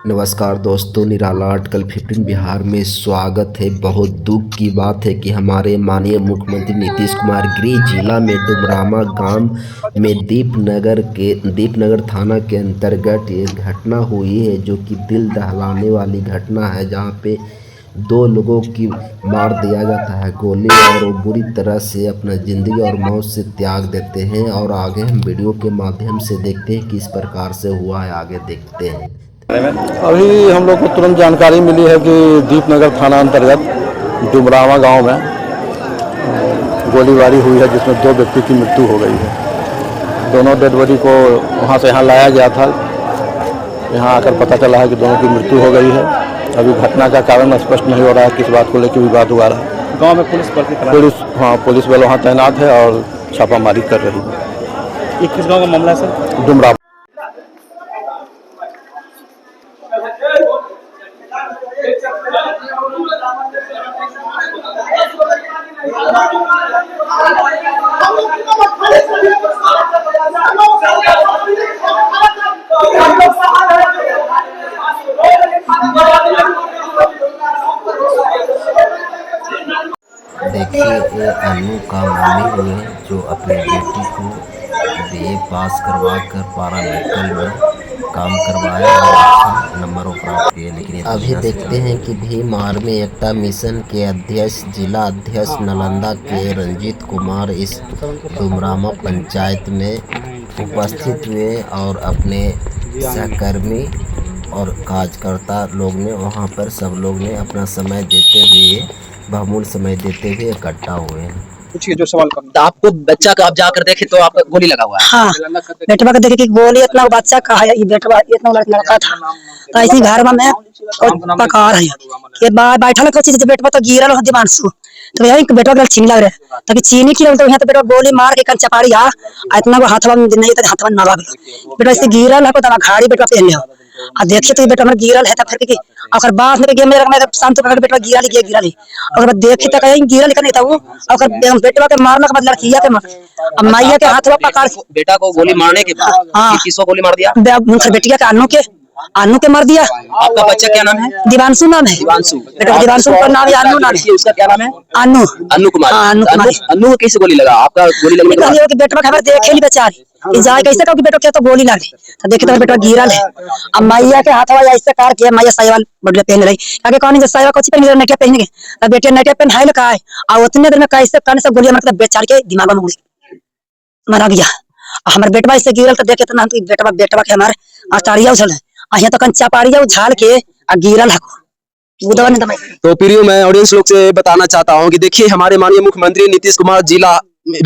नमस्कार दोस्तों, निराला आर्टिकल 15 बिहार में स्वागत है। बहुत दुख की बात है कि हमारे माननीय मुख्यमंत्री नीतीश कुमार गृह जिला में डुमरामा गांव में दीपनगर थाना के अंतर्गत ये घटना हुई है, जो कि दिल दहलाने वाली घटना है, जहां पे 2 लोगों की मार दिया जाता है गोली और वो बुरी तरह से अपना ज़िंदगी और मौत से त्याग देते हैं। और आगे हम वीडियो के माध्यम से देखते हैं किस प्रकार से हुआ है, आगे देखते हैं। अभी हम लोग को तुरंत जानकारी मिली है कि दीपनगर थाना अंतर्गत डुमरामा गांव में गोलीबारी हुई है, जिसमें 2 व्यक्ति की मृत्यु हो गई है। दोनों डेड बॉडी को वहां से यहाँ लाया गया था। यहाँ आकर पता चला है कि दोनों की मृत्यु हो गई है। अभी घटना का कारण स्पष्ट नहीं हो रहा है, किस बात को लेकर विवाद हुआ है। गांव में पुलिस बल वहाँ तैनात है और छापामारी कर रही है। ये किस गांव का मामला है सर? डुमरामा। देखिए, ये अनु का मम्मी हुए जो अपनी बेटी को बीए पास करवा कर पारा मेडिकल में काम करवाया और अच्छा नंबरों प्राप्त किए। लेकिन अभी देखते हैं कि भीम आर्मी एकता मिशन के अध्यक्ष जिला अध्यक्ष नालंदा के रंजीत कुमार इस डुमरामा पंचायत में उपस्थित हुए और अपने सहकर्मी और कार्यकर्ता लोग ने वहां पर सब लोग ने अपना समय देते हुए बहुमूल्य समय देते हुए इकट्ठा हुए हैं। पूछिए जो सवाल करना। तो आपको बच्चा का आप जाकर देखे तो आपका गोली लगा हुआ है। हाँ, बेटवा का देखे कि गोली इतना बच्चा का है, ये बेटवा इतना लड़का था। तो ऐसे घर में पका रही के बाद बैठा लगा चीज बेटवा तो गिरल हो दिमानसु। तो यही बेटवा के छीन लग रहे ताकि चीनी की तो यहाँ तो बेटवा गोली मार के कन चपाड़ी आ इतना वो हाथवा में नहीं तो हाथवा ना लग बेटवा ऐसे गिरल है। तो घाड़ी बेटवा पहन लिया आ देखिए तो बेटा हमर गिरल है। फिर की और बाद में गेम में रखना शांत पकड़ बेटवा गिरल और बाद देखे तो कहीं गिरल नहीं था वो और बेटवा के मारने के बाद लड़किया के मार अब माइया के हाथवा पकड़ बेटा को गोली मारने के बाद किसको गोली मार दिया? बेटिया के अन्नू के मार दिया। आपका बच्चा क्या नाम है? दिवांशु नाम है। दिवांशु बेटा दिवांशु का नाम है, अन्नू नाम है। उसका क्या नाम है? अन्नू अन्नू कुमार। अन्नू को कैसे गोली लगा? आपका गोली लगने के बाद बेटवा खबर देखे नहीं बेचारी जाए कैसे कहो कि बेटा क्या तो गोली लगी तो देखे तो बेटा गिरल है। अब मैया के हाथ वाला ऐसे कार किया मैया साइवाल बदले पहन रही आगे कौन जो साइवा कुछ पहन नेटिया पहन के तो बेटे नेटिया पहन है लगा और उतने देर में कैसे कान से गोलियां मतलब बेचार के दिमाग में मारा गया। हमारे बेटवा ऐसे गिरल तो देखे तो ना बेटवा के हमारे आटारिया उछल यहाँ तो कन चापाड़िया उछाल के गिरल है। तो प्रियो मैं ऑडियंस लोग से बताना चाहता हूँ कि देखिए हमारे माननीय मुख्यमंत्री नीतीश कुमार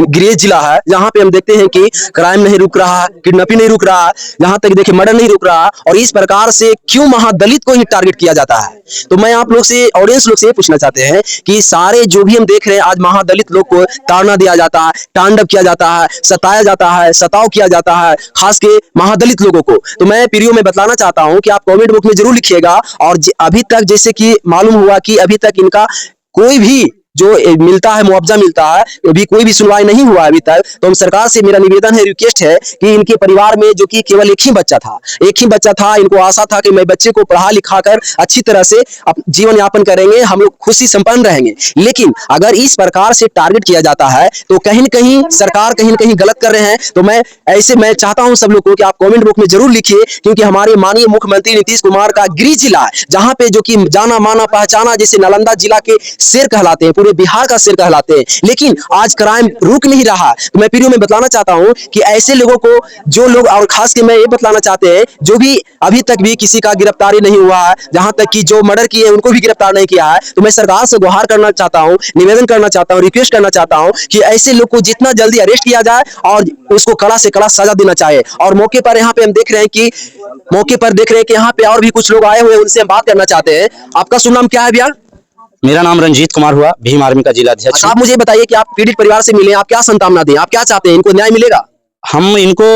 गृह जिला है, जहां पे हम देखते हैं कि क्राइम नहीं रुक रहा, किडनैपिंग नहीं रुक रहा, यहाँ तक देखिए मर्डर नहीं रुक रहा। और इस प्रकार से क्यों महादलित को ही टारगेट किया जाता है? तो मैं आप लोग से ऑडियंस लोग से पूछना चाहते हैं कि सारे जो भी हम देख रहे हैं आज महादलित लोग को ताड़ना दिया जाता है, तांडव किया जाता है, सताया जाता है, सताव किया जाता है, खास के महादलित लोगों को। तो मैं प्रियो में बताना चाहता हूं कि आप कमेंट बुक में जरूर लिखिएगा। और अभी तक जैसे कि मालूम हुआ कि अभी तक इनका कोई भी जो मिलता है मुआवजा मिलता है, अभी कोई भी सुनवाई नहीं हुआ अभी तक। तो हम सरकार से मेरा निवेदन है, रिक्वेस्ट है कि इनके परिवार में जो कि केवल एक ही बच्चा था, इनको आशा था कि मैं बच्चे को पढ़ा लिखा कर अच्छी तरह से जीवन यापन करेंगे, हम लोग खुशी संपन्न रहेंगे। लेकिन अगर इस प्रकार से टारगेट किया जाता है तो कहीं न कहीं सरकार कहीं न कहीं गलत कर रहे हैं। तो मैं चाहता हूं सब लोग को कि आप कमेंट बुक में जरूर लिखिए, क्योंकि हमारे माननीय मुख्यमंत्री नीतीश कुमार का गृह जिला है, जहां पे जो कि जाना माना पहचाना जैसे नालंदा जिला के शेर कहलाते हैं, पूरे बिहार का शेर कहलाते हैं, लेकिन आज क्राइम रुक नहीं रहा। तो मैं प्रियो में बताना चाहता हूं कि ऐसे लोगों को जो लोग, और खास के मैं ये बताना चाहते हैं जो भी अभी तक भी किसी का गिरफ्तारी नहीं हुआ है, जहां तक कि जो मर्डर किए उनको भी गिरफ्तार नहीं किया है। तो मैं सरकार से गुहार करना चाहता हूं, निवेदन करना चाहता हूं, रिक्वेस्ट करना चाहता हूं कि ऐसे लोग को जितना जल्दी अरेस्ट किया जाए और उसको कड़ा से कड़ा सजा देना चाहिए। और मौके पर यहाँ पे हम देख रहे हैं कि यहाँ पे और भी कुछ लोग आए हुए हैं, उनसे हम बात करना चाहते हैं। आपका शुभ नाम क्या है भैया? मेरा नाम रंजीत कुमार हुआ, भीम आर्मी का जिला अध्यक्ष। आप मुझे बताइए कि आप पीड़ित परिवार से मिले, आप क्या संतावना दें, आप क्या चाहते हैं, इनको न्याय मिलेगा? हम इनको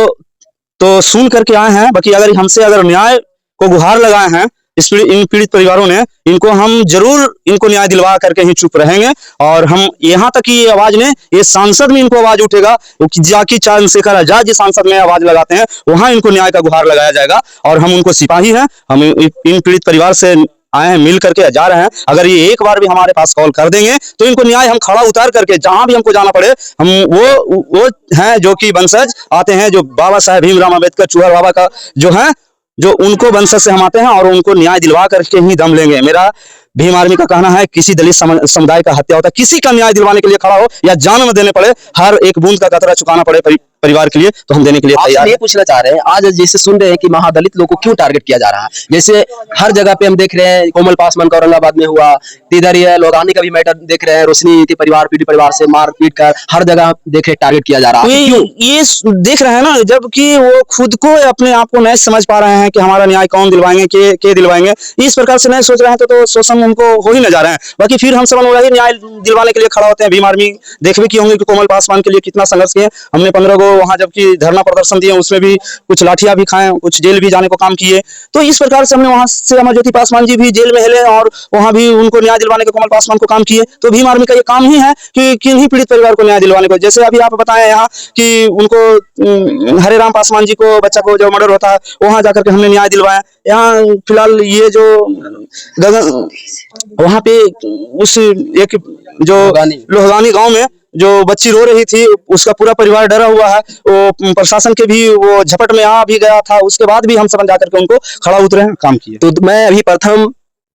तो सुन करके आए हैं, बाकी अगर हमसे न्याय को गुहार लगाए हैं इन पीड़ित परिवारों ने, इनको हम जरूर इनको न्याय दिलवा करके ही चुप रहेंगे। और हम यहाँ तक कि ये आवाज ने, ये सांसद में इनको आवाज उठेगा, जाकि चंद्रशेखर आजाद जी सांसद में आवाज लगाते हैं, वहां इनको न्याय का गुहार लगाया जाएगा। और हम उनको सिपाही हैं, हम इन पीड़ित परिवार से आए हैं, मिल करके जा रहे हैं। अगर ये एक बार भी हमारे पास कॉल कर देंगे तो इनको न्याय हम खड़ा उतार करके जहां भी हमको जाना पड़े, हम वो हैं जो कि वंशज आते हैं, जो बाबा साहेब भीमराव अम्बेडकर चूहर बाबा का जो है, जो उनको वंशज से हम आते हैं और उनको न्याय दिलवा करके ही दम लेंगे। मेरा भीम आर्मी का कहना है, किसी दलित समुदाय का हत्या होता है, किसी का न्याय दिलवाने के लिए खड़ा हो या जान में देने पड़े, हर एक बूंद का कतरा चुकाना पड़े परिवार के लिए, तो हम देने के लिए तैयार हैं। ये पूछना चाह रहे हैं, आज जैसे सुन रहे हैं कि महादलित लोगों को क्यों टारगेट किया जा रहा है, जैसे हर जगह पे हम देख रहे हैं, कोमल पासवान का औरंगाबाद में हुआ, इधर ये लोधानी का भी मैटर देख रहे हैं, रोशनी परिवार पीड़ित परिवार से मार पीट कर हर जगह देख रहे टारगेट किया जा रहा है। ये देख रहे हैं ना, जबकि वो खुद को अपने आप को नहीं समझ पा रहे हैं कि हमारा न्याय कौन दिलवाएंगे, के दिलवाएंगे, इस प्रकार से नहीं सोच रहे हैं, तो शोषण उनको हो ही न जा रहे हैं। बाकी फिर हम सब वही न्याय दिलवाने के लिए खड़ा होते हैं। भीम आर्मी देख भी की होंगे कि कोमल पासवान के लिए कितना संघर्ष किए हमने, 15 को वहां जबकि धरना प्रदर्शन दिए, उसमें भी कुछ लाठियां भी खाए, कुछ जेल भी जाने को काम किए। तो इस प्रकार से हमने वहां से अमरज्योति पासवान जी भी जेल में हिले और वहां भी उनको न्याय दिलवाने के कोमल पासवान को काम किए। तो भीम आर्मी का ये काम ही है कि किन्हीं पीड़ित परिवार को न्याय दिलवाने को, जैसे अभी आप बताएं यहाँ कि उनको हरे राम पासवान जी को, बच्चा को जो मर्डर होता है, वहां जाकर के हमने न्याय दिलवाया। यहाँ फिलहाल ये जो गगन वहां पे उस एक जो लोहगानी गांव में जो बच्ची रो रही थी, उसका पूरा परिवार डरा हुआ है, वो प्रशासन के भी वो झपट में आ भी गया था, उसके बाद भी हम सब जाकर के उनको खड़ा उतरे हैं, काम किए। तो मैं अभी प्रथम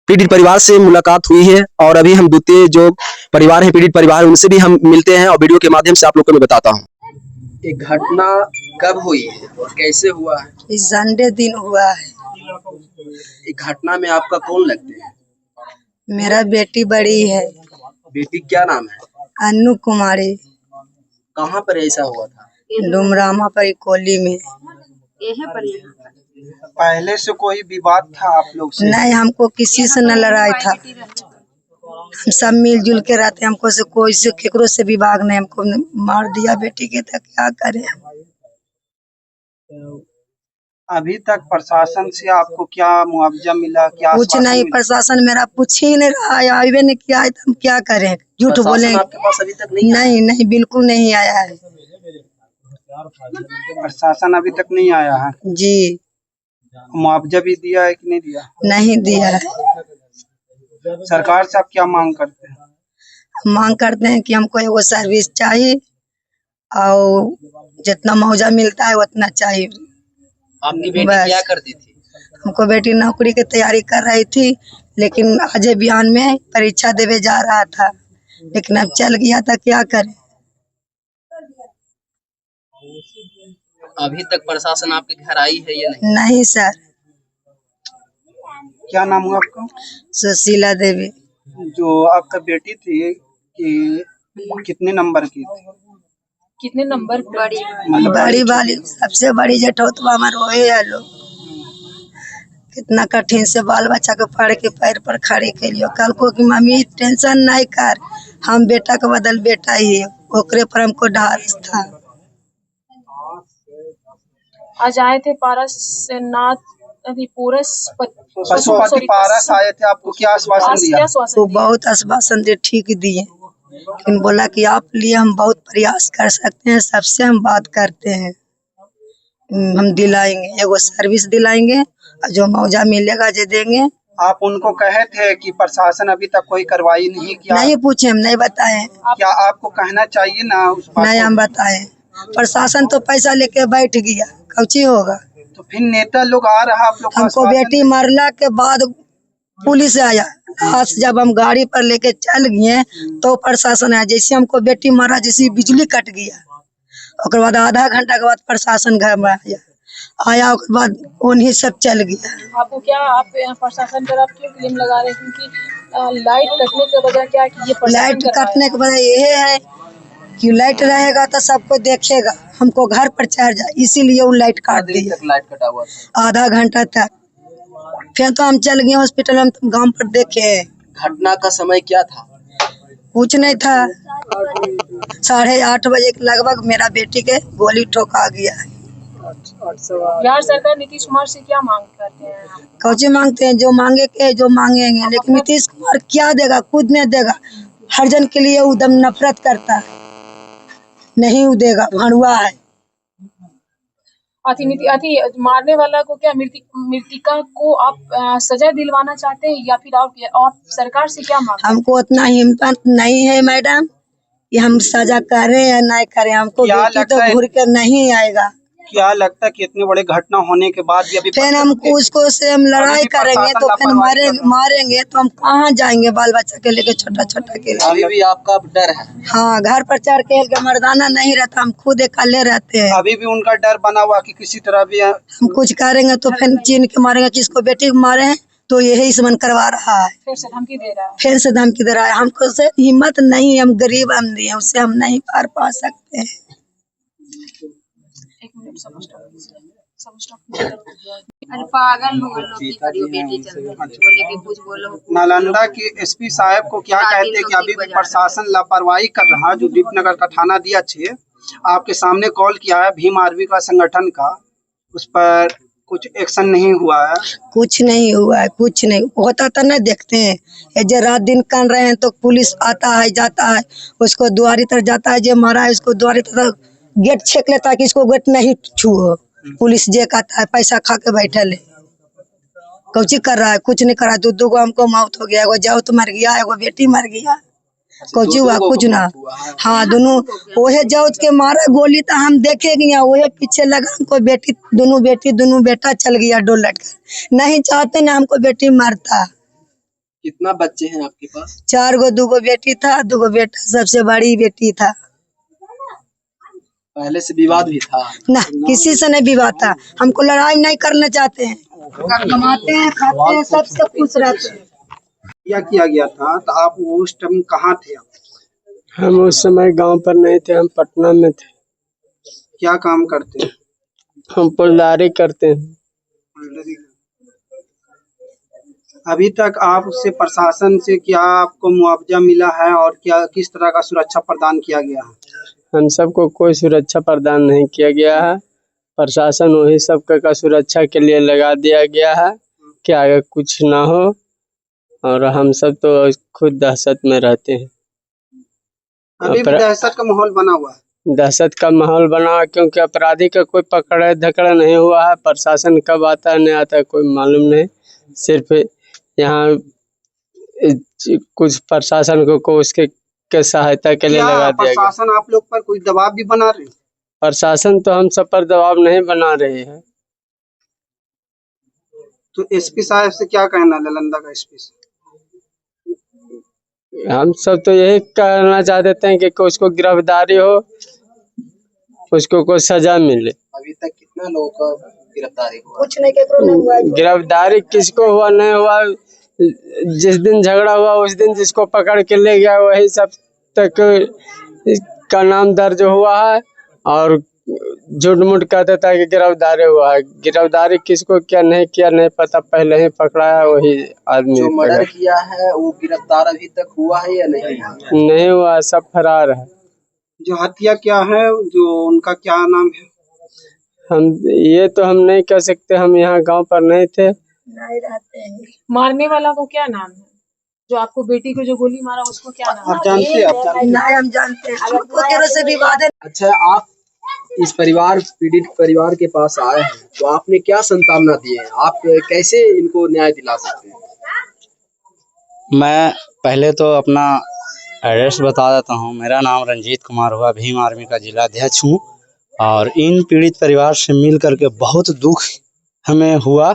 पीड़ित परिवार से मुलाकात हुई है और अभी हम द्वितीय जो परिवार है, पीड़ित परिवार, उनसे भी हम मिलते हैं और वीडियो के माध्यम से आप लोग को मैं बताता हूँ। एक घटना कब हुई है और कैसे हुआ है? इस संडे दिन हुआ है। एक घटना में आपका कौन लगते हैं? मेरा बेटी बड़ी है। बेटी क्या नाम है? अन्नू कुमारी। कहाँ पर ऐसा हुआ था? डुमरामा पर कोली में। पहले से कोई विवाद था आप लोग से? नहीं, हमको किसी से न लड़ाई था, हम सब मिलजुल के रहते, हमको से कोई से केकरो से विवाद नहीं। हमको मार दिया बेटी के, तो क्या करें। अभी तक प्रशासन से आपको क्या मुआवजा मिला, क्या कुछ नहीं, प्रशासन मेरा पूछ ही नहीं रहा है, आवे नहीं किया है, तो हम क्या करें, झूठ बोले। आपके पास अभी तक नहीं नहीं, बिल्कुल नहीं आया है प्रशासन अभी तक नहीं आया है जी। मुआवजा भी दिया है कि नहीं दिया? नहीं दिया है। सरकार से आप क्या मांग करते हैं? मांग करते हैं कि हमको एगो सर्विस चाहिए और जितना मुआवजा मिलता है उतना चाहिए। आपकी बेटी क्या करती थी? हमको बेटी नौकरी की तैयारी कर रही थी, लेकिन आज बिहान में परीक्षा देवे जा रहा था, लेकिन अब चल गया था, क्या करे। अभी तक प्रशासन आपके घर आई है या नहीं? नहीं सर। क्या नाम हुआ आपका? सुशीला देवी। जो आपका बेटी थी कि कितने नंबर की थी? कितने नंबर? बड़ी वाली, सबसे बड़ी जेठौतवा हमारे वही है लोग। कितना कठिन से बाल बच्चा को पढ़ के पैर पर खड़े के लिए, कल को कि मम्मी टेंशन नहीं कर, हम बेटा के बदल बेटा ही है, ओकरे पर हमको ढाल था। आज आए थे पारसनाथ पशुपति पारस आए थे, आपको क्या आश्वासन दिया? तो बहुत आश्वासन दे, ठीक दिए, लेकिन बोला कि आप लिए हम बहुत प्रयास कर सकते हैं, सबसे हम बात करते हैं, हम दिलाएंगे, एगो सर्विस दिलाएंगे और जो मुआवजा मिलेगा जो देंगे। आप उनको कहे थे कि प्रशासन अभी तक कोई कार्रवाई नहीं किया? नहीं पूछे, हम नहीं बताए। क्या आपको कहना चाहिए ना उस बात नहीं हम बताए, प्रशासन तो पैसा लेके बैठ गया, कौची होगा। तो फिर नेता लोग आ रहा आप लोग? हमको बेटी मरला के बाद पुलिस आया, आज जब हम गाड़ी पर लेके चल गए तो प्रशासन आया। जैसे हमको बेटी मरा, जैसे बिजली कट गया, उसके बाद आधा घंटा के बाद प्रशासन घर में आया, उसके बाद उन्हीं सब चल गया। आपको क्या, आप प्रशासन पर आप क्यों क्लेम लगा रहे हैं? क्योंकि लाइट कटने के वजह क्या है? ये लाइट कटने के वजह ये है कि लाइट रहेगा तो सबको देखेगा, हमको घर पर चार्ज, इसीलिए वो लाइट काट दिया। लाइट कटा हुआ था? आधा घंटा तक। फिर तो हम चल गए हॉस्पिटल, हम तो गांव पर देखे। घटना का समय क्या था? कुछ नहीं था, 8:30 बजे के लगभग मेरा बेटी के गोली ठोका गया। बिहार सरकार नीतीश कुमार से क्या मांग करते हैं आप? कौची मांगते हैं, जो मांगे के जो मांगेंगे, लेकिन नीतीश कुमार क्या देगा, खुद नहीं देगा। हर जन के लिए उदम नफरत करता है, नहीं वो देगा, भड़ुआ है। अति मारने वाला को क्या मृतिका को आप सजा दिलवाना चाहते हैं या फिर आप सरकार से क्या मांग? हमको उतना हिम्मत नहीं है मैडम कि हम सजा करें या नहीं करें, हमको बेटी तो घूर के नहीं आएगा। क्या लगता है कि इतने बड़े घटना होने के बाद भी अभी फिर हमको उसको से हम लड़ाई करेंगे तो फिर मारेंगे तो हम कहाँ जाएंगे बाल बच्चा के लेके, छोटा छोटा के लिए। अभी भी आपका डर है? हाँ, घर पर चार के मर्दाना नहीं रहता, हम खुद अकेले रहते हैं। अभी भी उनका डर बना हुआ कि किसी तरह भी हम कुछ करेंगे तो फिर चीन के मारेंगे, किसको बेटी को मारे हैं तो यही से मन करवा रहा है, फिर से धमकी दे रहा है। फिर से धमकी दे रहा है। हमको से हिम्मत नहीं, हम गरीब आदमी हैं, उससे हम नहीं पार पा सकते हैं। एक मिनट समझ अरे पागल हो लोग की करियो बेटी चलते बोले कि कुछ बोलो। नालंदा के एसपी साहब को क्या कहते हैं कि अभी भी प्रशासन लापरवाही कर रहा है। जो दीपनगर का थाना दिया 6 आपके सामने कॉल किया है भीम आर्मी का संगठन का, उस पर कुछ एक्शन नहीं हुआ है। कुछ नहीं हुआ है, कुछ नहीं होता तो नहीं देखते हैं। ये जो रात दिन कर रहे हैं तो पुलिस आता है जाता है, उसको द्वारी तर जाता है, जो मारा है उसको द्वारी तर गेट छेक लेता है कि इसको गेट नहीं छुओ। पुलिस जे कहता है पैसा खा के बैठे ले, कौची कर रहा है, कुछ नहीं कर रहा है। दो को हमको मौत हो गया, एगो जाओ तो मर गया, एगो बेटी मर गया, कौची हुआ, कुछ ना। हाँ, दोनों वही जाओ के मारा गोली तो हम देखे गया, वही पीछे लगा हमको बेटी दोनों बेटा चल गया डोल लट कर। नहीं चाहते ना हमको बेटी मारता। कितना बच्चे हैं आपके पास? 4 गो, 2 गो बेटी था, 2 गो बेटा, सबसे बड़ी बेटी था। पहले से विवाद भी था? ना, किसी से नहीं विवाद था। हमको लड़ाई नहीं करना चाहते हैं, कमाते हैं खाते हैं, सबसे खुश रहते हैं। क्या किया गया था तो आप उस टाइम कहाँ थे? हम उस समय गांव पर नहीं थे, हम पटना में थे। क्या काम करते हैं? हम पुलदारी करते हैं। अभी तक आप उससे प्रशासन से क्या आपको मुआवजा मिला है और क्या किस तरह का सुरक्षा प्रदान किया गया है? हम सबको कोई सुरक्षा प्रदान नहीं किया गया है। प्रशासन वही सब का सुरक्षा के लिए लगा दिया गया है कि आगे कुछ ना हो, और हम सब तो खुद दहशत में रहते हैं। अभी भी दहशत का माहौल बना हुआ है? दहशत का माहौल बना, क्योंकि अपराधी का कोई पकड़े धकड़ा नहीं हुआ है। प्रशासन कब आता है नहीं आता है कोई मालूम नहीं। सिर्फ यहाँ कुछ प्रशासन को उसके के सहायता के लिए लगा दिया गया। प्रशासन आप लोग पर कोई दबाव भी बना रहे? प्रशासन तो हम सब पर दबाव नहीं बना रहे हैं। तो एसपी साहब से क्या कहना, नालंदा का एसपी से? हम सब तो यही कहना चाहते हैं कि उसको गिरफ्तारी हो, उसको कोई सजा मिले। अभी तक कितना लोगों का गिरफ्तारी हुआ? कुछ नहीं हुआ। गिरफ्तारी किसको हुआ नहीं हुआ, जिस दिन झगड़ा हुआ उस दिन जिसको पकड़ के ले गया वही सब तक का नाम दर्ज हुआ है, और झूठ मूठ कहते था कि गिरफ्तारी हुआ है। गिरफ्तारी किसको क्या नहीं पता, पहले ही पकड़ा है वही आदमी। जो मर्डर किया है वो गिरफ्तार अभी तक हुआ है या नहीं? नहीं हुआ, सब फरार है। जो हत्या क्या है, जो उनका क्या नाम है? हम नहीं कह सकते, हम यहाँ गांव पर नहीं थे, नहीं रहते हैं। मारने वाला को क्या नाम है? जो आपको बेटी को जो गोली मारा उसको क्या नाम है? आप जानते हैं? नहीं, हम जानते हैं, हमको केरो से विवाद है। अच्छा, आप इस पीड़ित परिवार के पास आए हैं तो आपने क्या संतावना दी है? आप कैसे इनको न्याय दिला सकते हैं? मैं पहले तो अपना एड्रेस बता देता हूँ। मेरा नाम रंजीत कुमार हुआ, भीम आर्मी का जिला अध्यक्ष हूँ। और इन पीड़ित परिवार से मिल करके बहुत दुख हमें हुआ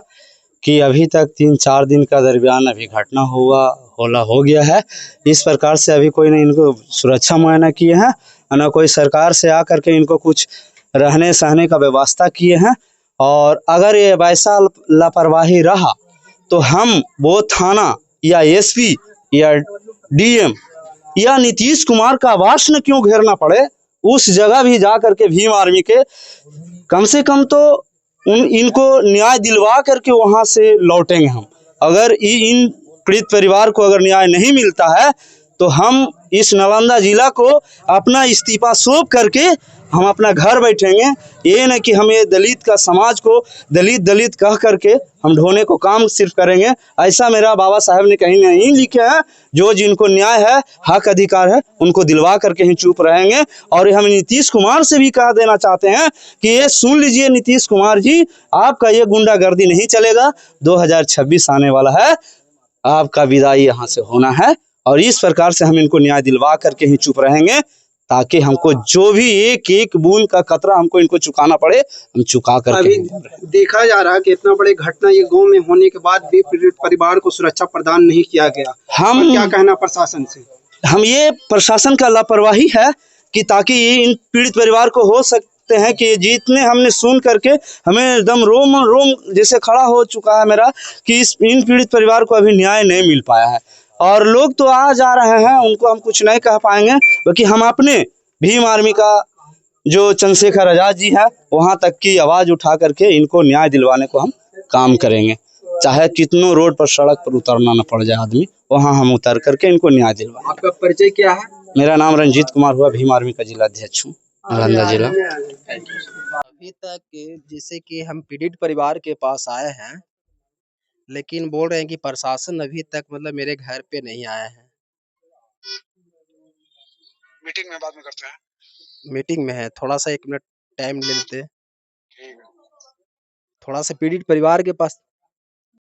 कि अभी तक 3-4 दिन का दरमियान अभी घटना हो गया है। इस प्रकार से अभी कोई ने इनको सुरक्षा मुहैया किए हैं, ना कोई सरकार से आकर के इनको कुछ रहने सहने का व्यवस्था किए हैं। और अगर ये वैसा लापरवाही रहा तो हम वो थाना या एसपी या डीएम या नीतीश कुमार का आवास न क्यों घेरना पड़े, उस जगह भी जा करके भीम आर्मी के कम से कम तो इनको न्याय दिलवा करके वहां से लौटेंगे हम। अगर इन पीड़ित परिवार को अगर न्याय नहीं मिलता है तो हम इस नालंदा जिला को अपना इस्तीफा सौंप करके हम अपना घर बैठेंगे। ये न कि हम ये दलित का समाज को दलित कह करके हम ढोने को काम सिर्फ करेंगे, ऐसा मेरा बाबा साहब ने कहीं नहीं लिखे हैं। जो जिनको न्याय है, हक अधिकार है, उनको दिलवा करके ही चुप रहेंगे। और हम नीतीश कुमार से भी कह देना चाहते हैं कि ये सुन लीजिए नीतीश कुमार जी, आपका ये गुंडागर्दी नहीं चलेगा। 2026 आने वाला है, आपका विदाई यहाँ से होना है और इस प्रकार से हम इनको न्याय दिलवा करके ही चुप रहेंगे, ताकि हमको जो भी एक एक बूंद का खतरा हमको इनको चुकाना पड़े, हम चुका करके। अभी देखा जा रहा है कि इतना बड़े घटना ये गांव में होने के बाद भी पीड़ित परिवार को सुरक्षा प्रदान नहीं किया गया। हम क्या कहना प्रशासन से? हम ये प्रशासन का लापरवाही है कि ताकि ये इन पीड़ित परिवार को हो सकते हैं कि जितने हमने सुन करके हमें एकदम रोम रोम जैसे खड़ा हो चुका है मेरा कि इन पीड़ित परिवार को अभी न्याय नहीं मिल पाया है। और लोग तो आ जा रहे हैं, उनको हम कुछ नहीं कह पाएंगे, बल्कि हम अपने भीम आर्मी का जो चंद्रशेखर आजाद जी है वहां तक की आवाज उठा करके इनको न्याय दिलवाने को हम काम करेंगे। चाहे कितनों रोड पर सड़क पर उतरना न पड़ जाए आदमी, वहां हम उतर करके इनको न्याय दिलवाएंगे। आपका परिचय क्या है? मेरा नाम रंजीत कुमार हुआ, भीम आर्मी का जिला अध्यक्ष हूँ, नालंदा जिला। अभी तक जैसे कि हम पीड़ित परिवार के पास आए हैं, लेकिन बोल रहे हैं कि प्रशासन अभी तक मतलब मेरे घर पे नहीं आया है। मीटिंग में बाद में करते हैं। मीटिंग में है, थोड़ा सा 1 मिनट टाइम ले लेते। थोड़ा सा पीड़ित परिवार के पास